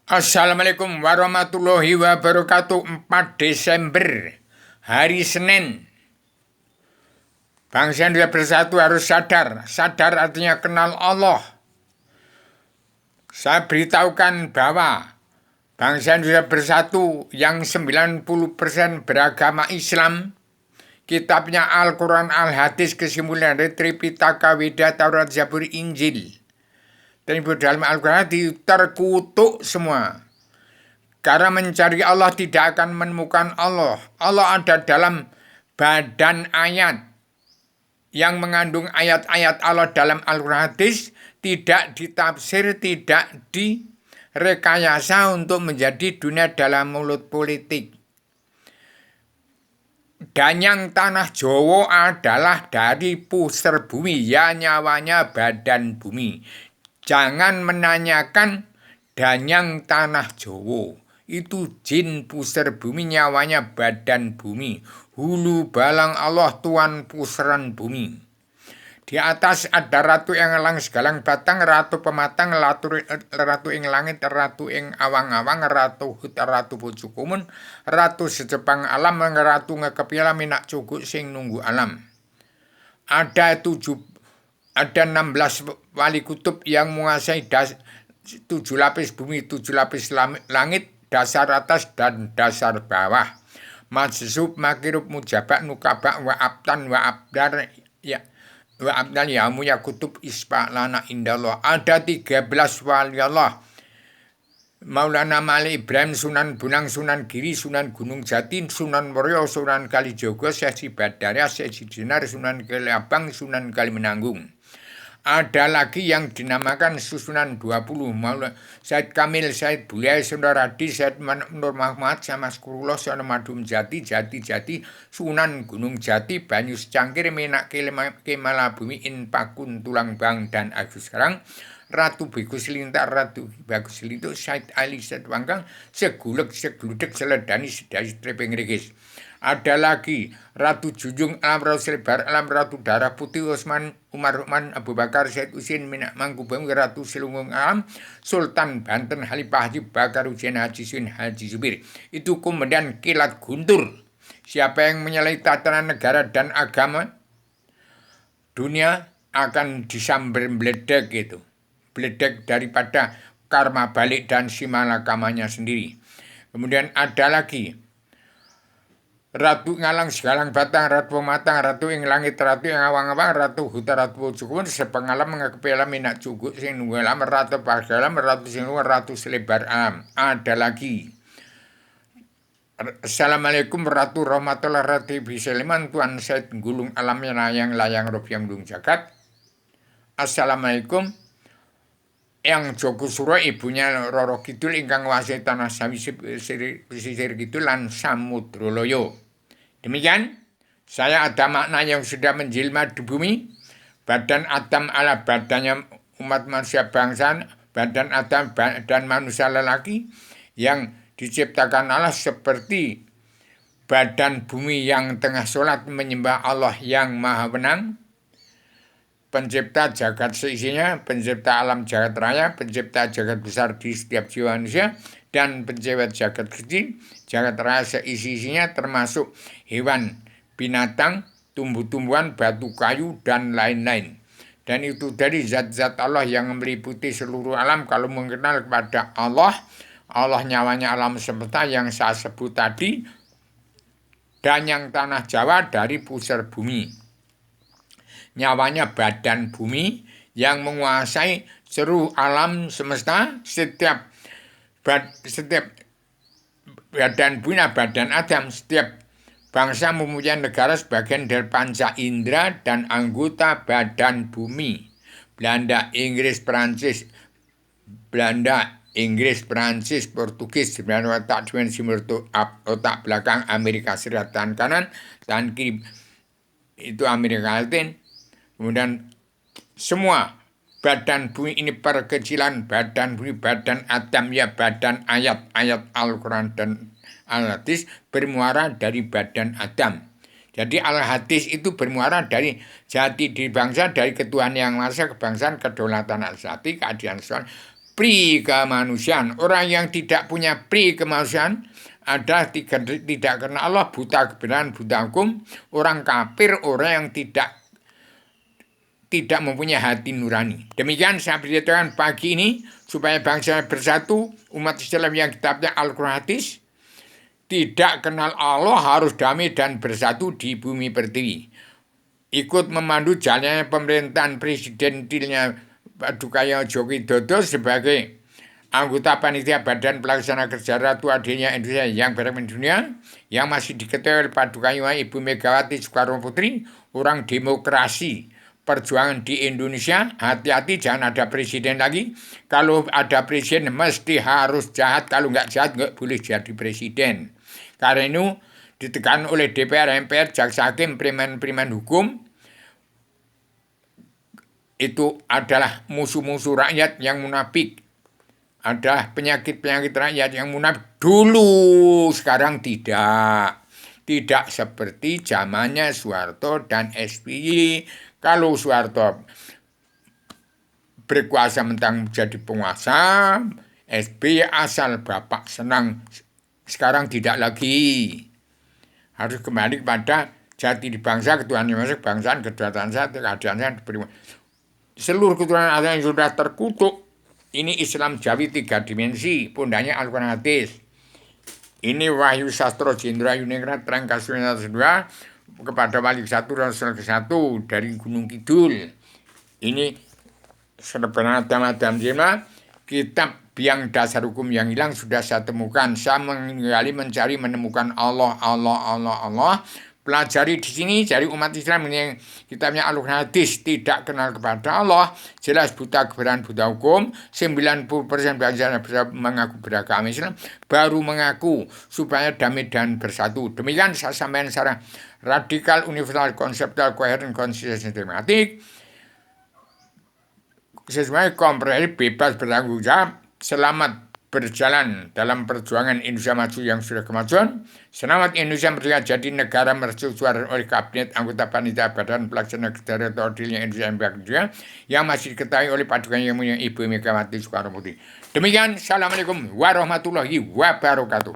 Assalamualaikum warahmatullahi wabarakatuh. 4 Desember, hari Senin. Bangsa Indonesia bersatu harus sadar. Sadar artinya kenal Allah. Saya beritahukan bahwa bangsa Indonesia bersatu yang 90% beragama Islam, kitabnya Al-Quran, Al-Hadis, kesimpulan dari Tripitaka, Weda, Taurat, Zabur, Injil. Dan ibu dalam Al-Quran terkutuk semua. Karena mencari Allah tidak akan menemukan Allah. Allah ada dalam badan ayat yang mengandung ayat-ayat Allah dalam Al-Quran, Hadis, tidak ditafsir, tidak direkayasa untuk menjadi dunia dalam mulut politik. Danyang tanah Jawa adalah dari pusar bumi, ya nyawanya badan bumi. Jangan menanyakan danyang tanah Jawa. Itu jin pusar bumi, nyawanya badan bumi. Hulu balang Allah, tuan pusaran bumi. Di atas ada ratu yang elang segalang batang, ratu pematang, ratu ing langit, ratu ing awang-awang, ratu hut, ratu pucukumun, ratu sejepang alam, ratu ngekepiala minak cuguk sing nunggu alam. Ada 16 wali kutub yang menguasai 7 lapis bumi, 7 lapis langit, dasar atas dan dasar bawah. Majzub, makirub, mujabak, nukabak, wa abtan, wa abdar, ya. Wa abdal yamu ya kutub ispa lana indallah. Ada 13 wali Allah. Maulana Malik Ibrahim, Sunan Bunang, Sunan Giri, Sunan Gunung Jati, Sunan Woryo, Sunan Kalijogo, Syekh Badara, Syekh Dinar, Sunan Kaliabang, Sunan Kalimenanggung. Ada lagi yang dinamakan Susunan 20, Maulana Said Kamil, Said Buliai, Sundaradi, Said Nur Muhammad, sama Skurullah, Sunan Madum Jati, Sunan Gunung Jati, Banyus Cangkir, Menak Kemalabumi, Inpakun, Tulang Bang, dan Agus Serang, Ratu Begus Lintar, Ratu Bagus Lintuk, Said Ali, Said Wangkang, Segulek, Segludek, Seledani, Sedai, Trepeng Regis. Ada lagi Ratu Junjung, Alam Ratu Selebar, Alam Ratu Darah Putih, Utsman, Umar Rukman, Abu Bakar, Said Usin, Minak Mangkubang, Ratu Silungung Alam, Sultan Banten, Halifah Haji Bakar, Ujian Haji Suin, Haji Zubir. Itu kemudian kilat guntur. Siapa yang menyalahi tatanan negara dan agama, dunia akan disambar beledek itu. Beledek daripada karma balik dan simalakamanya sendiri. Kemudian ada lagi Ratu ngalang segalang batang, ratu pematang, ratu ing langit, ratu ing awang-awang, ratu huta, ratu pucukun, sepengalam mengekepela minak cukup, sing nunggalam, ratu pagalam, ratu sing luar, ratu selebar alam. Ada lagi. Assalamualaikum ratu rahmatullah rati biseliman, Tuan Said Gulung alamnya layang rob yang dung jagat. Assalamualaikum yang Joko Suro, ibunya Roro Kidul, ingkang wasai tanah sawi pesisir kidul lan Samudra Loyo. Demikian, saya ada makna yang sudah menjelma di bumi. Badan Adam ala badannya umat manusia bangsa, badan Adam dan manusia lelaki yang diciptakan Allah seperti badan bumi yang tengah sholat menyembah Allah yang maha benang, pencipta jagat seisinya, pencipta alam jagat raya, pencipta jagat besar di setiap jiwa manusia, dan pencipta jagat kecil, jagat raya seisi-isinya termasuk hewan, binatang, tumbuh-tumbuhan, batu kayu, dan lain-lain. Dan itu dari zat-zat Allah yang meliputi seluruh alam. Kalau mengenal kepada Allah, Allah nyawanya alam semesta yang saya sebut tadi, dan yang tanah Jawa dari pusar bumi. Nyawanya badan bumi yang menguasai seluruh alam semesta. Setiap badan bumi, badan Adam, setiap bangsa mempunyai negara sebagian dari panca indera dan anggota badan bumi. Belanda, Inggris, Perancis, Portugis, sebenarnya otak dimensi otak belakang Amerika Serikat, tangan kanan, tangan kiri itu Amerika Latin. Kemudian semua badan bumi ini perkecilan badan bumi, badan Adam, ya badan ayat-ayat Al-Quran dan Al-Hadis bermuara dari badan Adam. Jadi Al-Hadis itu bermuara dari jati diri bangsa, dari ketuhanan yang maha esa, kebangsaan, kedaulatan al-zati, keadilan sosial, pri kemanusiaan. Orang yang tidak punya pri kemanusiaan adalah tidak karena Allah, buta kebenaran, buta hukum, orang kafir, orang yang tidak mempunyai hati nurani. Demikian saya beritahukan pagi ini supaya bangsa bersatu, umat Islam yang kitabnya Al-Quran hadis, tidak kenal Allah, harus damai dan bersatu di bumi pertiwi. Ikut memandu jalannya pemerintahan presidentilnya Pak Dukaya Joko Widodo sebagai anggota panitia Badan Pelaksana Kerja Ratu Adanya Indonesia yang berpemimpin dunia, yang masih diketuai oleh Pak Dukaya Ibu Megawati Soekarno Putri, orang demokrasi perjuangan di Indonesia. Hati-hati, jangan ada presiden lagi. Kalau ada presiden mesti harus jahat, kalau nggak jahat nggak boleh jadi presiden. Karena itu ditekan oleh DPR, MPR, jaksa hakim, preman-preman hukum, itu adalah musuh-musuh rakyat yang munafik. Ada penyakit-penyakit rakyat yang munafik dulu, sekarang tidak. Tidak seperti zamannya Soeharto dan SBY. Kalau Soeharto berkuasa mentang menjadi penguasa, SBY asal bapak senang. Sekarang tidak lagi. Harus kembali kepada jati di bangsa, ketuhanan masing bangsaan, kedaulatan saya, keadaan saya diberi. Seluruh keturunan yang sudah terkutuk. Ini Islam Jawi 3 dimensi, pundaknya Al-Quran hadis. Ini Wahyu Sastro Jendra Yuningrat Terang Kasurnya 2 kepada Wali 1 Rasul ke-1 dari Gunung Kidul. Ini sebenarnya Madam Jema, kitab biang dasar hukum yang hilang sudah saya temukan. Saya mencari menemukan Allah. Pelajari di sini dari umat Islam yang kitabnya Al-Quran hadis tidak kenal kepada Allah, jelas buta kebenaran, buta hukum. 90% bangsa mengaku beragama Islam, baru mengaku supaya damai dan bersatu. Demikian saya sampaikan secara radikal, universal, konseptual, koheren, konsisten, sistematik, sesuai komprehensif, bebas bertanggung jawab. Selamat berjalan dalam perjuangan Indonesia maju yang sudah kemajuan. Selamat Indonesia merdeka jadi negara mercusuar oleh Kabinet anggota panitia Badan Pelaksana Kerja Adilnya Indonesia yang masih diketahui oleh padukan yang punya Ibu Megawati Soekarno Putri. Demikian, assalamualaikum warahmatullahi wabarakatuh.